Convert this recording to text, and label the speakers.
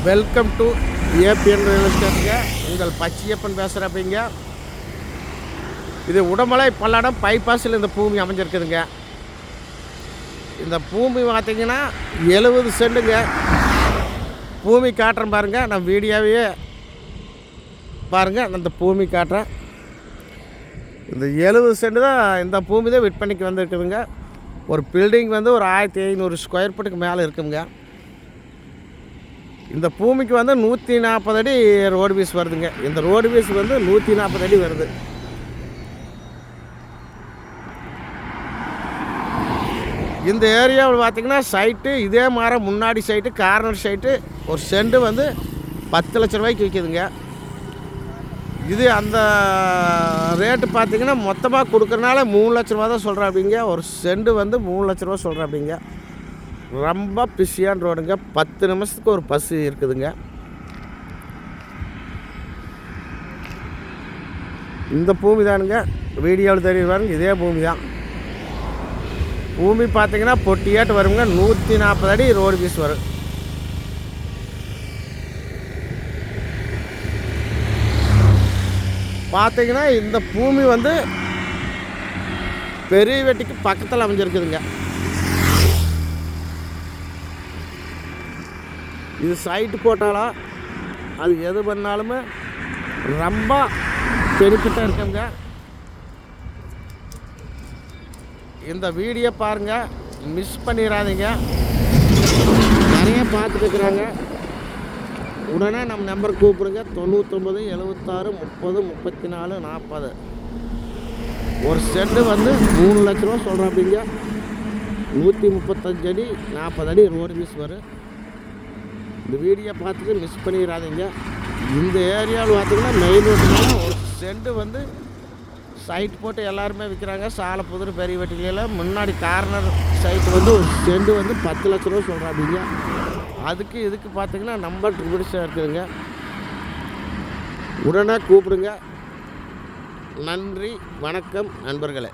Speaker 1: Welcome to ABN real எஸ்டேட்டுங்க. உங்கள் பச்சையப்பன் பேசுகிறப்பீங்க. இது உடமலை பல்லடம் பைபாஸில் இந்த பூமி அமைஞ்சிருக்குதுங்க. இந்த பூமி பார்த்திங்கன்னா 70 சென்ட்டுங்க. பூமி காட்டுறேன் பாருங்கள். நான் வீடியோவையே பாருங்கள். அந்த பூமி காட்டுறேன். இந்த 70 சென்ட் தான் இந்த பூமி தான் விற்பனைக்கு வந்துருக்குதுங்க. ஒரு பில்டிங் வந்து ஒரு 1500 ஸ்கொயர் ஃபீட்டுக்கு மேலே இருக்குங்க. இந்த பூமிக்கு வந்து 140 அடி ரோடு பீஸ் வருதுங்க. இந்த ரோடு பீஸ் வந்து 140 அடி வருது. இந்த ஏரியாவில் பார்த்திங்கன்னா சைட்டு இதே மாதிரி முன்னாடி சைட்டு கார்னர் சைட்டு ஒரு சென்ட் வந்து 10 லட்ச ரூபாய்க்கு விற்கிதுங்க. இது அந்த ரேட்டு பார்த்திங்கன்னா மொத்தமாக கொடுக்குறனால 3 லட்ச ரூபா தான் சொல்கிறேன் அப்படிங்க. ஒரு சென்ட் வந்து 3 லட்ச ரூபா சொல்கிறேன் அப்படிங்க. ரொம்ப பிஸியான ரோடுங்க. 10 நிமிஷத்துக்கு ஒரு பஸ் இருக்குதுங்க. இந்த பூமி தானுங்க வீடியோவில் தெரியுவாருங்க. இதே பூமி தான். பூமி பார்த்திங்கன்னா பொட்டியாட்டு வருங்க. 140 அடி ரோடு பீஸ் வரும். பார்த்திங்கன்னா இந்த பூமி வந்து பெரிய வெட்டிக்கு பக்கத்தில் அமைஞ்சிருக்குதுங்க. இது சைட்டு போட்டாலும் அது எது பண்ணாலுமே ரொம்ப பெனிஃபிட்டாக இருக்குங்க. இந்த வீடியோ பாருங்கள், மிஸ் பண்ணிடாதீங்க. நிறைய பார்த்துட்டு இருக்கிறாங்க. உடனே நம்ம நம்பர் கூப்பிடுங்க. 99 76 30 34 40. ஒரு சென்ட் வந்து 3 லட்ச ரூபா சொல்கிறோம் அப்படிங்க. 135 அடி 40 அடி ரோடு பீஸ் வரும். இந்த வீடியோ பார்த்துட்டு மிஸ் பண்ணிடாதீங்க. இந்த ஏரியாவில் பார்த்திங்கன்னா மெயின் ரோட்டுனால ஒரு சென்ட் வந்து சைட் போட்டு எல்லாருமே விற்கிறாங்க. சாலை புதிர் பெரிய வெட்டிலையில் முன்னாடி கார்னர் சைட்டு வந்து ஒரு சென்ட் வந்து 10 லட்ச ரூபா சொல்கிறோம் அப்படிங்க. அதுக்கு இதுக்கு பார்த்திங்கன்னா நம்பர் ட்ரிபிள்ஸாக இருக்குதுங்க. உடனே கூப்பிடுங்க. நன்றி, வணக்கம் நண்பர்களே.